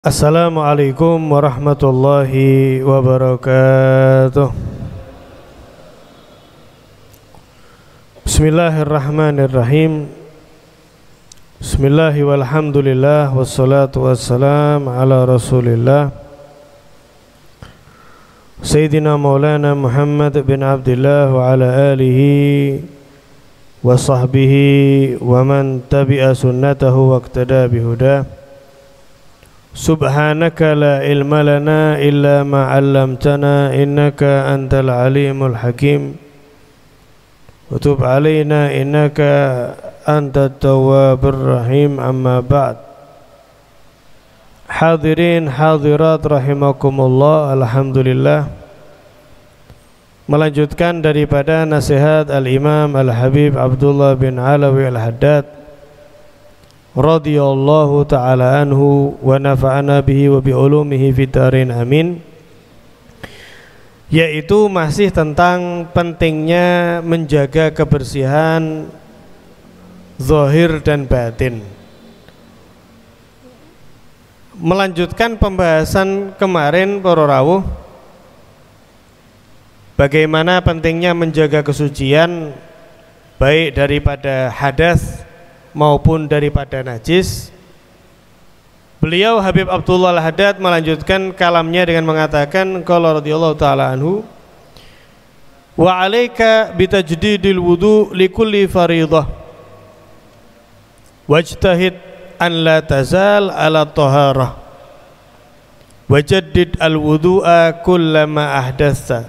Assalamualaikum warahmatullahi wabarakatuh. Bismillahirrahmanirrahim. Bismillahi walhamdulillah wassalatu wassalam ala rasulillah Sayyidina maulana Muhammad bin Abdullah wa ala alihi wa sahbihi wa man tabi'a sunnatahu wa iqtada bihudah. Subhanaka la ilma lana illa ma 'allamtana innaka antal alimul hakim wa tub 'alaina innaka antat tawwabur rahim. Amma ba'd. Hadirin hadirat rahimakumullah. Alhamdulillah, melanjutkan daripada nasihat Al-Imam Al-Habib Abdullah bin Alawi Al-Haddad radhiyallahu ta'ala anhu wa nafa'ana bihi wa bi ulumihi fid dharain amin, yaitu masih tentang pentingnya menjaga kebersihan zahir dan batin. Melanjutkan pembahasan kemarin para rawuh, bagaimana pentingnya menjaga kesucian baik daripada hadas maupun daripada najis. Beliau Habib Abdullah Al-Haddad melanjutkan kalamnya dengan mengatakan qala radhiyallahu ta'ala anhu wa 'alaika bitajdidil wudu likulli fariidhah wajtahid an la tazal ala taharah wajaddid al-wudu'a kullama ahdatsa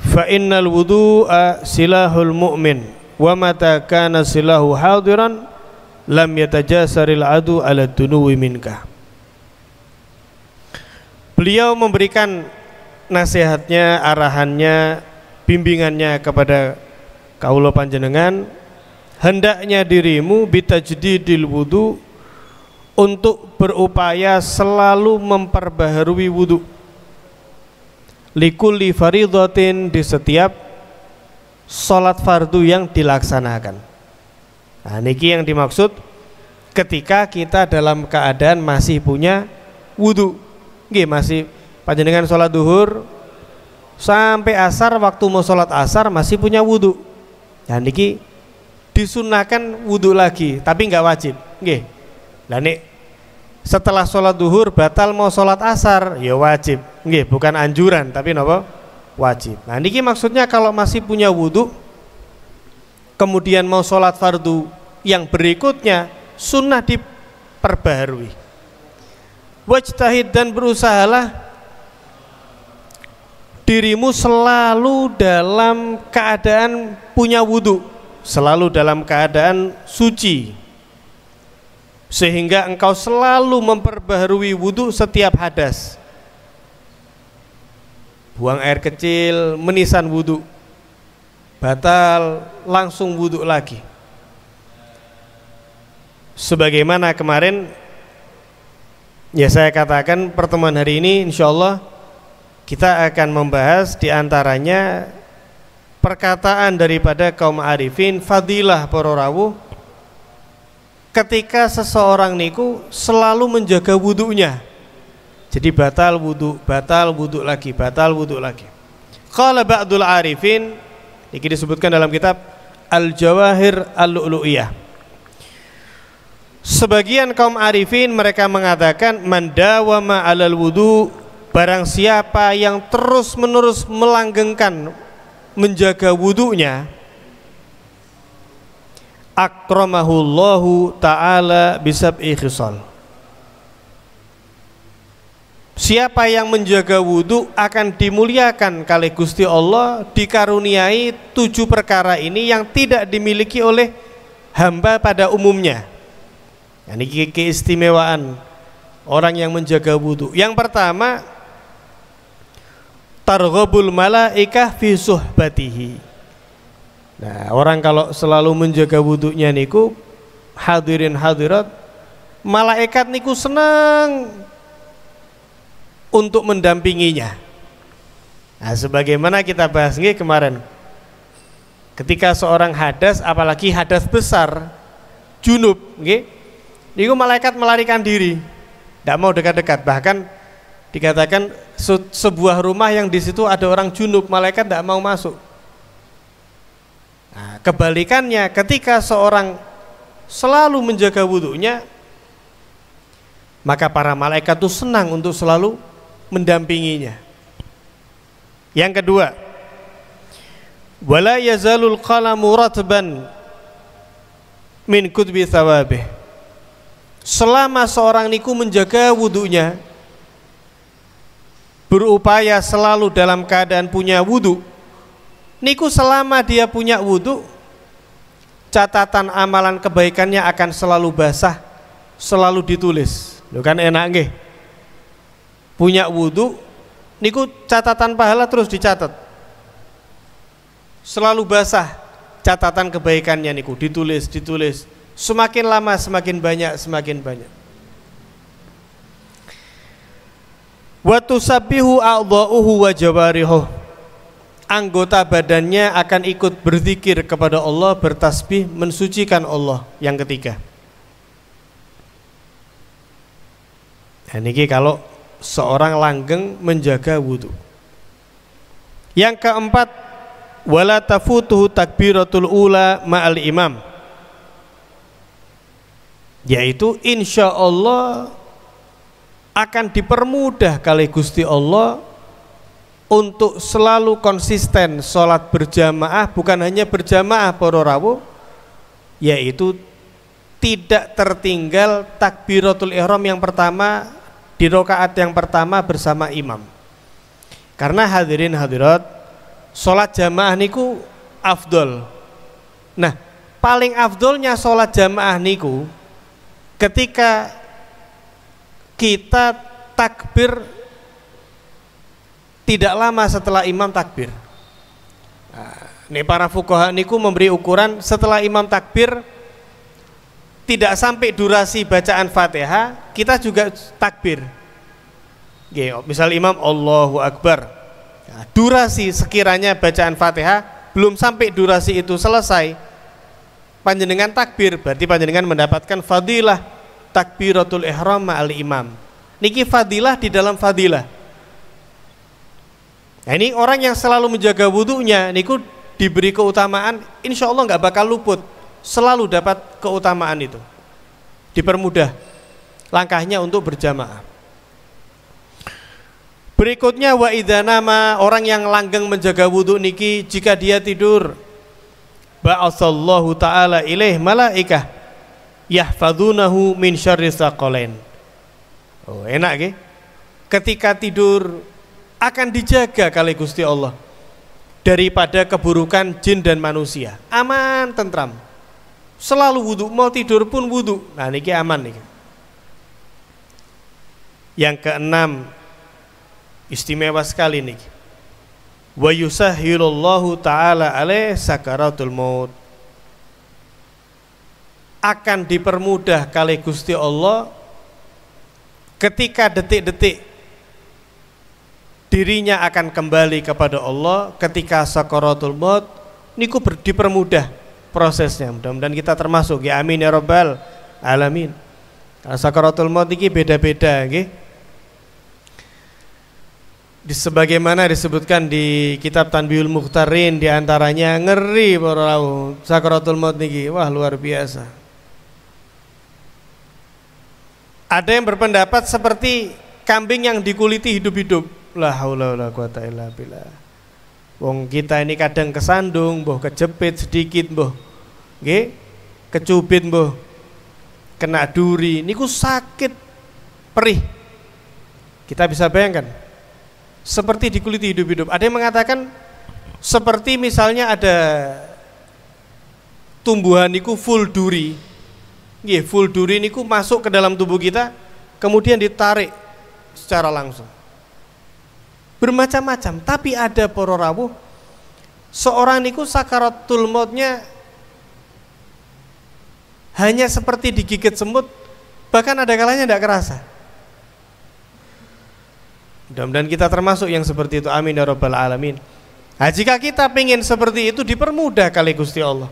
fa innal wudu'a silahul mu'min wa mata kana silahu hadiran lam yatajasaril adu ala dunuwi minka. Beliau memberikan nasihatnya, arahannya, bimbingannya kepada kaula panjenengan, hendaknya dirimu bitajdidil wudu, untuk berupaya selalu memperbaharui wudu, likulli faridatin, di setiap sholat fardu yang dilaksanakan. Nah, niki yang dimaksud ketika kita dalam keadaan masih punya wudu. Nggih, masih panjenengan sholat duhur sampai asar, waktu mau sholat asar masih punya wudu. Nah, niki disunahkan wudu lagi, tapi nggak wajib. Nggih. Lah nek setelah sholat duhur batal mau sholat asar, ya wajib. Nggih, bukan anjuran tapi napa? Wajib. Nah, niki maksudnya kalau masih punya wudu kemudian mau sholat fardu yang berikutnya, sunnah diperbaharui. Wajtahid, dan berusahalah dirimu selalu dalam keadaan punya wudu, selalu dalam keadaan suci, sehingga engkau selalu memperbaharui wudu setiap hadas. Buang air kecil, menisan wudu, batal, langsung wudu lagi. Sebagaimana kemarin ya saya katakan, pertemuan hari ini insyaallah kita akan membahas diantaranya perkataan daripada kaum arifin, fadilah para rawuh, ketika seseorang niku selalu menjaga wudunya. Jadi batal wudu lagi, batal wudu lagi. Qala ba'dul arifin, ini disebutkan dalam kitab Al-Jawahir Al-Lu'lu'iyah. Sebagian kaum arifin mereka mengatakan man dawama 'alal wudu, barang siapa yang terus-menerus melanggengkan menjaga wudunya, akramahullahu ta'ala bisab'i khisal. Siapa yang menjaga wudu akan dimuliakan kali Gusti Allah, dikaruniai 7 perkara ini yang tidak dimiliki oleh hamba pada umumnya. Ini keistimewaan orang yang menjaga wudu. Yang pertama, targhabul malaikah fi suhbatihi. Nah, orang kalau selalu menjaga wudunya niku, hadirin hadirat, malaikat niku senang untuk mendampinginya. Nah, sebagaimana kita bahas kemarin, ketika seorang hadas, apalagi hadas besar, junub, niku malaikat melarikan diri. tidak mau dekat-dekat. Bahkan dikatakan sebuah rumah yang di situ ada orang junub, malaikat tidak mau masuk. Nah, kebalikannya, ketika seorang selalu menjaga wudunya, maka para malaikat itu senang untuk selalu mendampinginya. Yang kedua, wala yazalul qalamu ratban min kutbi thawabih. Selama seorang niku menjaga wudunya, berupaya selalu dalam keadaan punya wudu, niku selama dia punya wudu, catatan amalan kebaikannya akan selalu basah, selalu ditulis. Loh kan enak nggih. Punya wudu niku catatan pahala terus dicatat. Selalu basah catatan kebaikannya niku ditulis. Semakin lama semakin banyak. Wa tusabbihu a'dha'uhu wa jawarihuh. Anggota badannya akan ikut berzikir kepada Allah, bertasbih, mensucikan Allah. Yang ketiga. Nah, ini kalau seorang langgeng menjaga wudu. Yang keempat, wala tafutuhu takbiratul ula ma'al imam, yaitu insya Allah akan dipermudah kali Gusti Allah untuk selalu konsisten sholat berjamaah, bukan hanya berjamaah para rawuh, yaitu tidak tertinggal takbiratul ihram yang pertama di rakaat yang pertama bersama imam. Karena hadirin hadirat, sholat jamaah niku afdol. Nah, paling afdolnya sholat jamaah niku ketika kita takbir tidak lama setelah imam takbir. Nah, ini para fuqaha niku memberi ukuran setelah imam takbir tidak sampai durasi bacaan Fatihah, kita juga takbir. Misal imam Allahu Akbar, nah, durasi sekiranya bacaan Fatihah belum sampai durasi itu selesai, panjenengan takbir, berarti panjenengan mendapatkan fadilah takbiratul ihram ma'al imam. Niki fadilah di dalam fadilah. Nah, ini orang yang selalu menjaga wudunya niku diberi keutamaan, insya Allah nggak bakal luput, selalu dapat keutamaan itu, dipermudah langkahnya untuk berjamaah. Berikutnya wa idza nama, orang yang langgeng menjaga wudu niki jika dia tidur, ba'atsallahu ta'ala ilaih malaikah yahfazunahu min syarri tsaqalain. Oh, enak nggih. Ketika tidur akan dijaga kali Gusti Allah daripada keburukan jin dan manusia. Aman, tentram. Selalu wudu, mau tidur pun wudu. Nah, niki aman niki. Yang keenam, istimewa sekali niki. Wa yusahhilullahu ta'ala alaih sakaratul maut. Akan dipermudah kali Gusti Allah ketika detik-detik dirinya akan kembali kepada Allah, ketika sakaratul maut niku dipermudah prosesnya. Mudah-mudahan kita termasuk, ya amin ya rabbal alamin. Sakaratul maut niki beda-beda nggih. Sebagaimana disebutkan di kitab Tanbihul Mukhtarin, diantaranya ngeri para rawuh sakaratul maut niki, wah luar biasa. Ada yang berpendapat seperti kambing yang dikuliti hidup-hidup. La haula wala quwata illa billah. Wong kita ini kadang kesandung, mbah kejepit sedikit, mbah nggih, kecubit, mbah kena duri, niku sakit perih. Kita bisa bayangkan seperti dikuliti hidup-hidup. Ada yang mengatakan seperti misalnya ada tumbuhan niku full duri. Nggih, full duri niku masuk ke dalam tubuh kita, kemudian ditarik secara langsung. Bermacam-macam, tapi ada para rawuh seorang niku sakaratul mautnya hanya seperti digigit semut, bahkan ada kalanya tidak kerasa. Mudah-mudahan kita termasuk yang seperti itu, amin ya rabbal alamin. Nah, jika kita ingin seperti itu dipermudah kali Gusti Allah.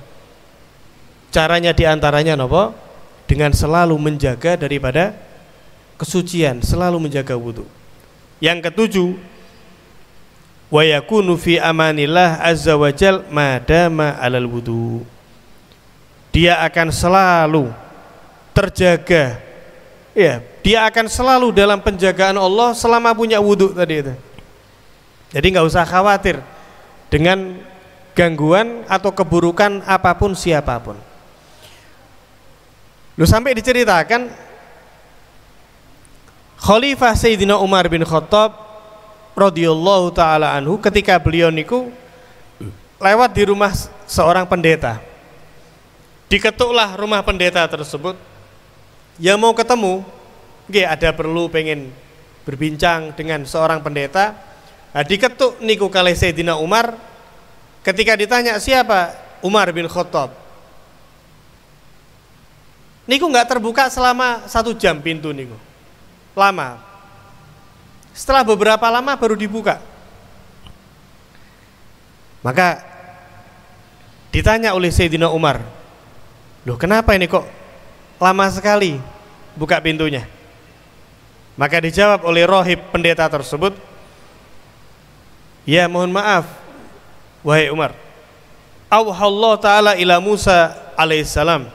Caranya diantaranya nopo? Dengan selalu menjaga daripada kesucian, selalu menjaga wudu. Yang ketujuh, wa yakunu fi amanillah azza wajal madama alal wudu. Dia akan selalu terjaga, ya, dia akan selalu dalam penjagaan Allah selama punya wudu tadi itu. Jadi nggak usah khawatir dengan gangguan atau keburukan apapun siapapun. Lu sampai diceritakan Khalifah Sayyidina Umar bin Khattab radhiyallahu taala anhu ketika beliau niku lewat di rumah seorang pendeta. Diketuklah rumah pendeta tersebut. Ya mau ketemu, ada perlu pengen berbincang dengan seorang pendeta. Nah, diketuk niku kali Sayyidina Umar. Ketika ditanya siapa, Umar bin Khattab. Niku nggak terbuka selama 1 jam pintu niku. Lama. Setelah beberapa lama baru dibuka. Maka ditanya oleh Sayyidina Umar, loh kenapa ini kok lama sekali buka pintunya? Maka dijawab oleh rohib pendeta tersebut, ya mohon maaf wahai Umar, Allah Ta'ala ila Musa alaihissalam,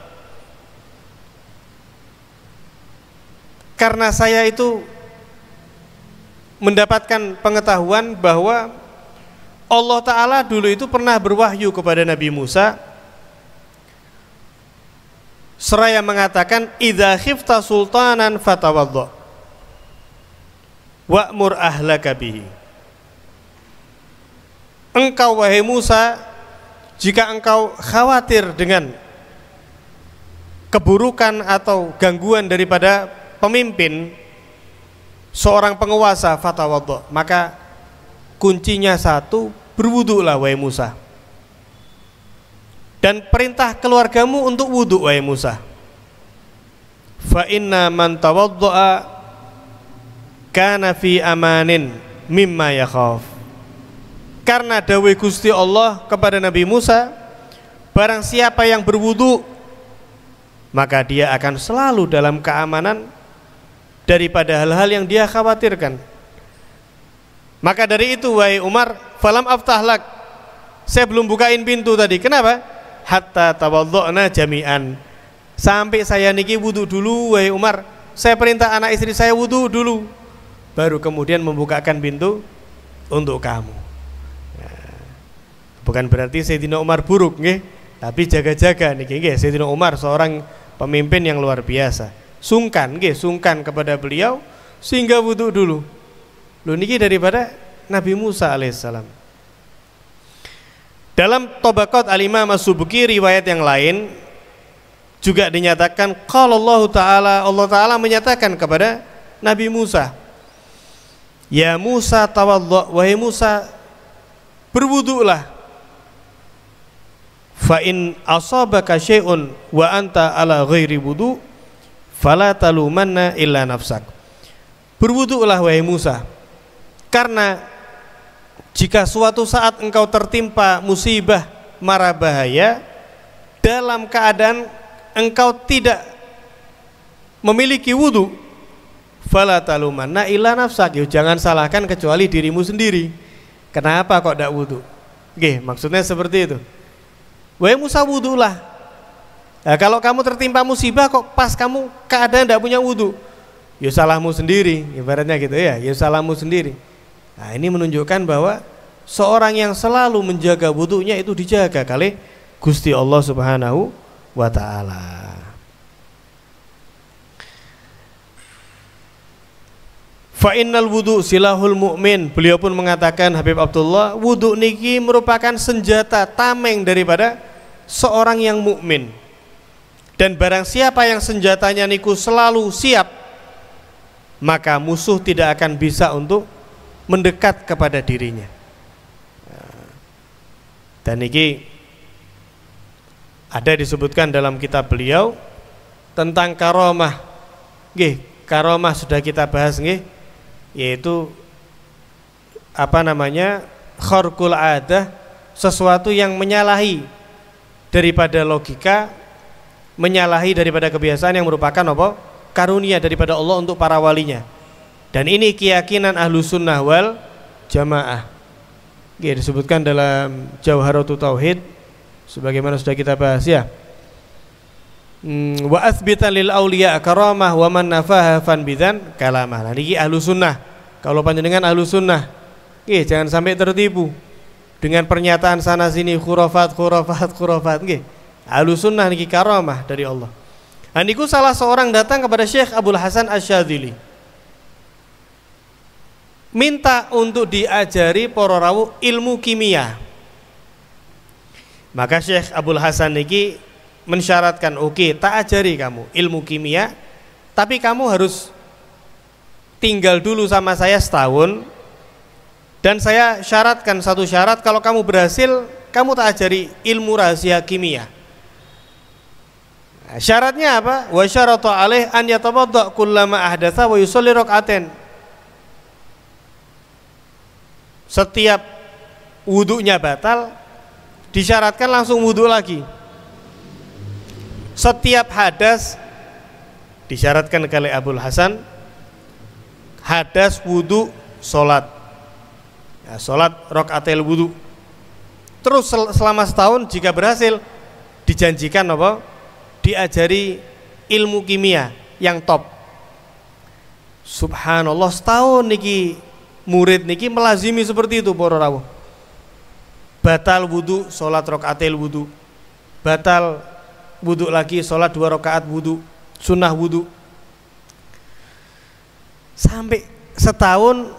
karena saya itu mendapatkan pengetahuan bahwa Allah Ta'ala dulu itu pernah berwahyu kepada Nabi Musa seraya mengatakan idza khifta sultanan fatawaddo wa'mur ahlaka bihi. Engkau wahai Musa, jika engkau khawatir dengan keburukan atau gangguan daripada pemimpin, seorang penguasa, fatawaddo, maka kuncinya satu, berwudulah wahai Musa. Dan perintah keluargamu untuk wudu wahai Musa. Fa inna man tawaddo'a kana fi amanin mimma yakhaf. Karena dawuh Gusti Allah kepada Nabi Musa, barang siapa yang berwudu maka dia akan selalu dalam keamanan daripada hal-hal yang dia khawatirkan. Maka dari itu wahai Umar, falam aftahlak, saya belum bukain pintu tadi. Kenapa? Hatta tawaddo'na jami'an, sampai saya niki wudu dulu wahai Umar. Saya perintah anak istri saya wudu dulu, baru kemudian membukakan pintu untuk kamu. Bukan berarti Sayyidina Umar buruk nggih, tapi jaga-jaga niki nggih. Sayyidina Umar seorang pemimpin yang luar biasa. Sungkan nggih, sungkan kepada beliau sehingga wudu dulu. Lho niki daripada Nabi Musa alaihissalam. Dalam Tabaqat Al-Imam As-Subki riwayat yang lain juga dinyatakan qala Allah Ta'ala menyatakan kepada Nabi Musa, ya Musa tawaddo, wahai Musa berwudulah, fa in asabaka syai'un wa anta ala ghairi wudu fala talumanna illa nafsak. Berwudulah wahai Musa, karena jika suatu saat engkau tertimpa musibah mara bahaya dalam keadaan engkau tidak memiliki wudu, fala talumanna illa nafsak, jangan salahkan kecuali dirimu sendiri. Kenapa kok tidak wudu? Nggih, maksudnya seperti itu. Wahai Musa wudulah. Nah, kalau kamu tertimpa musibah kok pas kamu keadaan tidak punya wudu, ya salahmu sendiri, ibaratnya gitu ya, ya salahmu sendiri. Nah, ini menunjukkan bahwa seorang yang selalu menjaga wudunya itu dijaga kali Gusti Allah Subhanahu wa Ta'ala. Fa innal wudu silahul mu'min. Beliau pun mengatakan, Habib Abdullah, wudu niki merupakan senjata tameng daripada seorang yang mukmin. Dan barang siapa yang senjatanya niku selalu siap, maka musuh tidak akan bisa untuk mendekat kepada dirinya. Dan niki ada disebutkan dalam kitab beliau tentang karomah. Nggih, karomah sudah kita bahas nggih, yaitu kharqul adah, sesuatu yang menyalahi daripada logika, menyalahi daripada kebiasaan yang merupakan karunia daripada Allah untuk para walinya. Dan ini keyakinan ahlu sunnah wal jamaah. Disebutkan dalam Jawharatul Tauhid sebagaimana sudah kita bahas ya. Wa athbitan lil auliya karamah wa man nafaha fan bidzan kalamah. Nah niki ahlu sunnah. Kalau panjenengan ahlu sunnah, jangan sampai tertipu dengan pernyataan sana sini khurafat. Ahlu sunnah niki karamah dari Allah. Nah niku salah seorang datang kepada Syekh Abdul Hasan Asy-Syadzili, minta untuk diajari para rawuh ilmu kimia. Maka Syekh Abdul Hasan niki mensyaratkan, oke, tak ajari kamu ilmu kimia, tapi kamu harus tinggal dulu sama saya setahun, dan saya syaratkan satu syarat, kalau kamu berhasil, kamu tak ajari ilmu rahasia kimia. Nah, syaratnya apa? Wa syaratu alaih an yatawadda kullama ahdatsa wa yusalli rak'atain. Setiap wudunya batal, disyaratkan langsung wudu lagi. Setiap hadas, disyaratkan oleh Abdul Hasan, hadas wudu sholat, ya, sholat rokaatil wudu. Terus selama setahun, jika berhasil, dijanjikan apa? Diajari ilmu kimia yang top. Subhanallah, setahun niki murid niki melazimi seperti itu para rawuh. Batal wudu, sholat rokaatil wudu. Batal wudu lagi, sholat 2 rakaat wudu, sunnah wudu. Sampai setahun,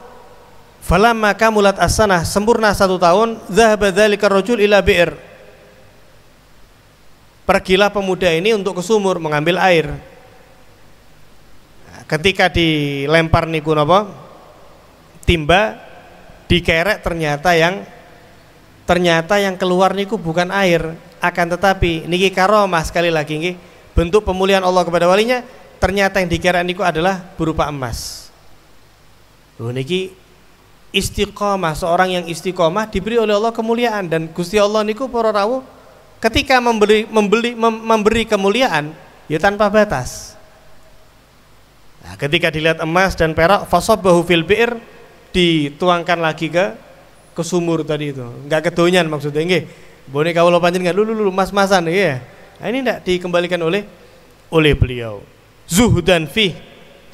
falamma kamulat as-sanah, sempurna 1 tahun, dzahaba dzalika rajul ila bi'r. Pergilah pemuda ini untuk ke sumur mengambil air. Nah, ketika dilempar niku napa? Timba, dikerek, ternyata yang keluar niku bukan air, akan tetapi niki karomah, sekali lagi niki bentuk pemulihan Allah kepada walinya, ternyata yang dikerek niku adalah berupa emas. Niki istiqomah, seorang yang istiqomah diberi oleh Allah kemuliaan, dan Gusti Allah niku para rawuh ketika memberi kemuliaan ya tanpa batas. Nah, ketika dilihat emas dan perak, fasabbahu fil bi'r, dituangkan lagi ke sumur tadi itu, enggak kedonyan maksudnya nggih. Boleh kawula panjenengan lulu mas-masan ya. Nah, ini tidak dikembalikan oleh beliau. Zuhdan fi,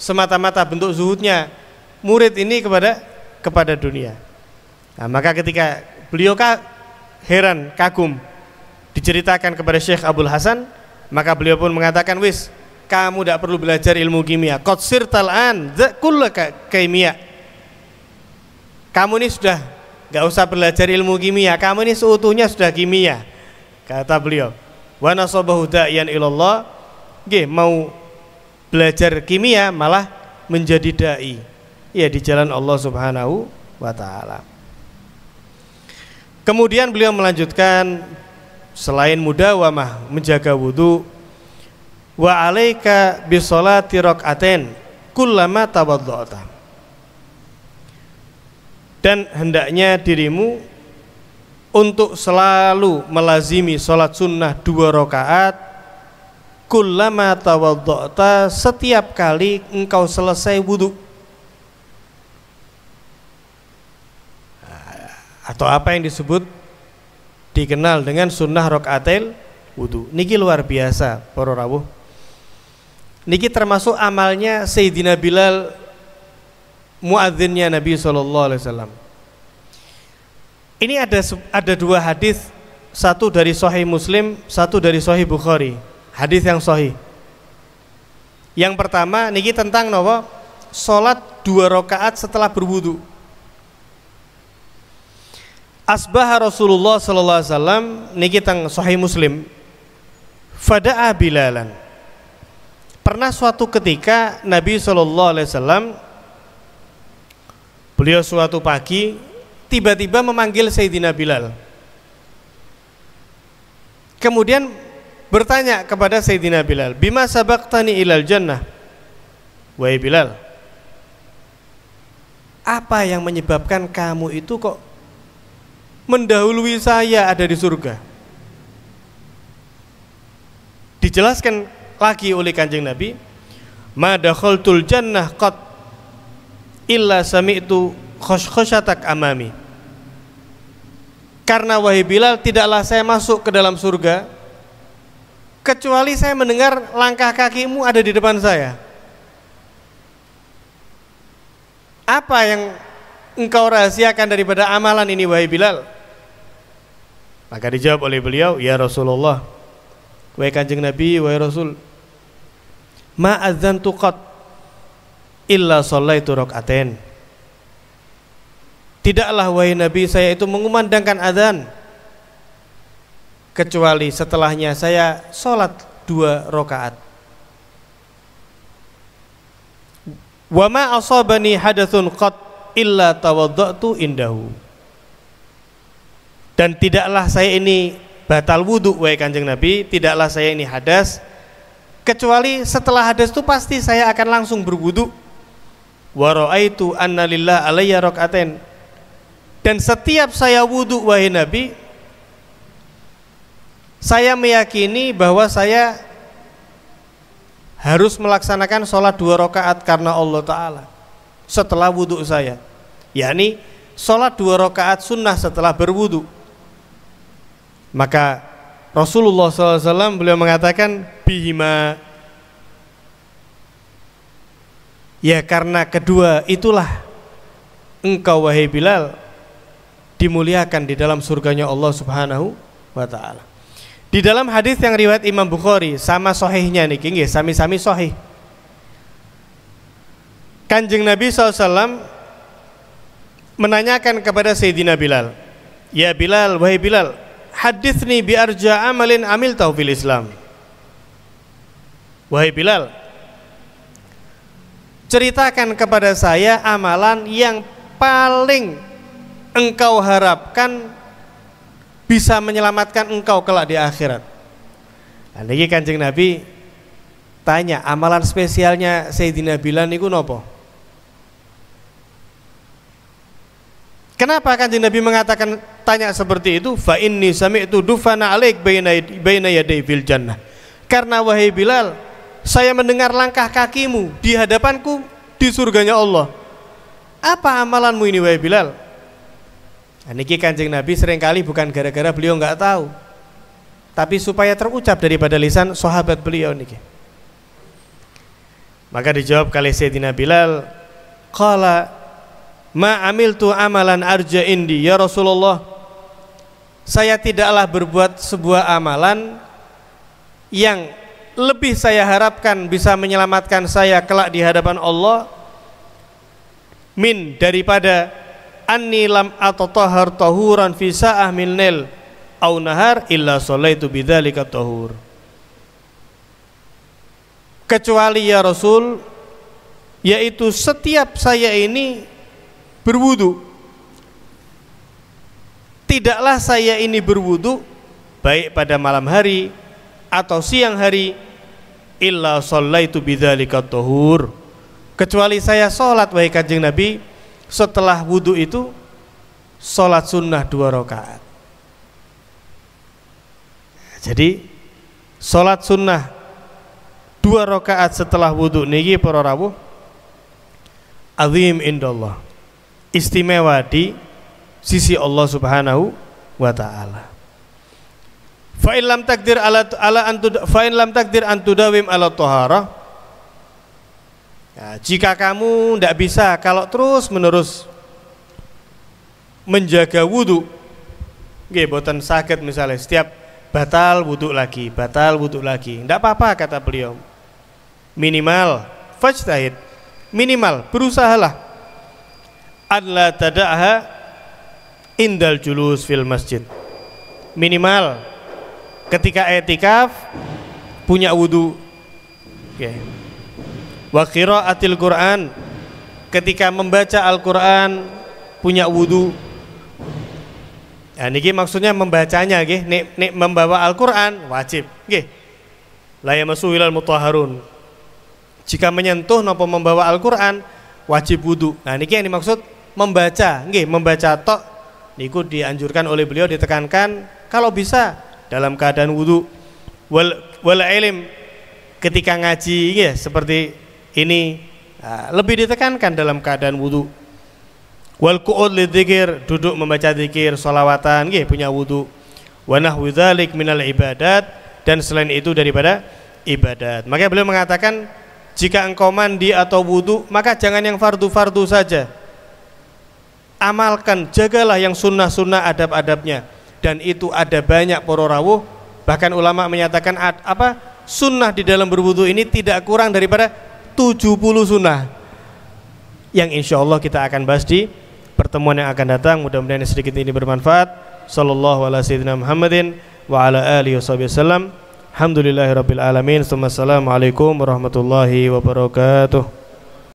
semata-mata bentuk zuhudnya murid ini kepada dunia. Nah, maka ketika beliau heran, kagum, diceritakan kepada Syekh Abdul Hasan, maka beliau pun mengatakan, wis, kamu tidak perlu belajar ilmu kimia. Qad sirtal an kullaka kimia. Kamu ini sudah gak usah belajar ilmu kimia, kamu ini seutuhnya sudah kimia, kata beliau. Wa nasabahu da'iyan ilallah, mau belajar kimia malah menjadi dai, ya, di jalan Allah Subhanahu wa ta'ala. Kemudian beliau melanjutkan, selain mudawamah menjaga wudu, wa alaika bisolati rak'atain kullama tawadda'ta, dan hendaknya dirimu untuk selalu melazimi sholat sunnah 2 rakaat kullama tawadda'ta, setiap kali engkau selesai wudu. Atau apa yang dikenal dengan sunnah rakaatil wudu. Niki luar biasa para rawuh. Niki termasuk amalnya Sayyidina Bilal, muadzinnya Nabi SAW. Ini ada 2 hadis, satu dari Sahih Muslim, satu dari Sahih Bukhari. Hadis yang sahih. Yang pertama niki tentang napa? Salat 2 rakaat setelah berwudu. Asbaha Rasulullah sallallahu alaihi wasallam, niki teng Sahih Muslim. Fada'a Bilalan. Pernah suatu ketika Nabi sallallahu alaihi wasallam, beliau suatu pagi tiba-tiba memanggil Sayyidina Bilal. Kemudian bertanya kepada Sayyidina Bilal, bima sabaqtani ilal jannah? Wahai Bilal, apa yang menyebabkan kamu itu kok mendahului saya ada di surga? Dijelaskan lagi oleh Kanjeng Nabi, ma dakhaltul jannah qat illa sami'tu khosyatak amami. Karena wahai Bilal, tidaklah saya masuk ke dalam surga kecuali saya mendengar langkah kakimu ada di depan saya. Apa yang engkau rahasiakan daripada amalan ini wahai Bilal? Maka dijawab oleh beliau, ya Rasulullah, wahai Kanjeng Nabi, wahai Rasul, ma adzantu qat illa shallaitu rakaatain. Tidaklah wahai Nabi saya itu mengumandangkan adzan kecuali setelahnya saya sholat 2 rakaat. Wa ma asabani hadatsun qat illa tawaddatu indahu. Dan tidaklah saya ini batal wudu wahai Kanjeng Nabi, tidaklah saya ini hadas kecuali setelah hadas itu pasti saya akan langsung berwudu. Wa raaitu anna lillah alayya rakaatain. Dan setiap saya wudu wahai Nabi, saya meyakini bahwa saya harus melaksanakan sholat 2 rakaat karena Allah Ta'ala setelah wudu saya, yakni sholat 2 rakaat sunnah setelah berwudu. Maka Rasulullah SAW beliau mengatakan bihima, ya karena kedua itulah engkau wahai Bilal dimuliakan di dalam surganya Allah Subhanahu wa Ta'ala. Di dalam hadis yang riwayat Imam Bukhari sama sahihnya niki nggih, sami-sami sahih. Kanjeng Nabi SAW menanyakan kepada Sayyidina Bilal, ya Bilal, wahai Bilal, haditsni bi arja amalin amiltahu fil Islam. Wahai Bilal, ceritakan kepada saya amalan yang paling engkau harapkan bisa menyelamatkan engkau kelak di akhirat. Nah, niki Kanjeng Nabi tanya, amalan spesialnya Sayyidina Bilal niku nopo? Kenapa Kanjeng Nabi mengatakan tanya seperti itu? Fa inni sami'tu dufana alaik baina yaday fil jannah. Karena wahai Bilal, saya mendengar langkah kakimu di hadapanku di surganya Allah. Apa amalanmu ini wahai Bilal? Nah, niki Kanjeng Nabi seringkali bukan gara-gara beliau nggak tahu, tapi supaya terucap daripada lisan sahabat beliau niki. Maka dijawab kali Sayyidina Bilal, qala ma amiltu amalan arja indi ya Rasulullah, saya tidaklah berbuat sebuah amalan yang lebih saya harapkan bisa menyelamatkan saya kelak di hadapan Allah min daripada anni lam atatahhar tahuran fi sa'ah min lail au nahar illa shallaitu bidzalika tahur. Kecuali ya Rasul, yaitu setiap saya ini berwudu, tidaklah saya ini berwudu baik pada malam hari atau siang hari illa shallaitu bidzalika tahur, kecuali saya sholat wahai Kanjeng Nabi setelah wudu itu sholat sunnah 2 rakaat. Jadi sholat sunnah 2 rakaat setelah wudu niki para rawuh azim indallah, istimewa di sisi Allah Subhanahu wa Ta'ala. Fa in lam takdir an tudawim ala taharah. Nah, jika kamu tidak bisa kalau terus menerus menjaga wudhu, nggih boten sakit misalnya setiap batal wudhu lagi, tidak apa-apa kata beliau. Minimal fajtahid, minimal berusahalah alla tada'ha indal julus fil masjid. Minimal ketika i'tikaf punya wudhu. Okay. Wa qiraatil Quran, ketika membaca Al-Quran punya wudu. Ya niki maksudnya membacanya nggih, nek membawa Al-Quran wajib nggih. La yamassu ilal mutahharun. Jika menyentuh napa membawa Al-Quran wajib wudu. Nah niki yang dimaksud membaca nggih, membaca tok niku dianjurkan oleh beliau, ditekankan kalau bisa dalam keadaan wudu. Wal ilm, ketika ngaji nggih seperti ini lebih ditekankan dalam keadaan wudu. Wal qu'ud lidzikir, duduk membaca zikir, sholawatan nggih punya wudu. Wa nahwu dzalik minal ibadat, dan selain itu daripada ibadat. Maka beliau mengatakan jika engkau mandi atau wudu maka jangan yang fardu-fardu saja. Amalkan, jagalah yang sunnah-sunnah adab-adabnya, dan itu ada banyak para rawuh. Bahkan ulama menyatakan sunnah di dalam berwudu ini tidak kurang daripada 70 sunnah, yang insya Allah kita akan bahas di pertemuan yang akan datang. Mudah-mudahan sedikit ini bermanfaat. Sallallahu ala sayyidina Muhammadin wa ala alihi wasallam. Alhamdulillahirabbil alamin. Assalamualaikum warahmatullahi wabarakatuh.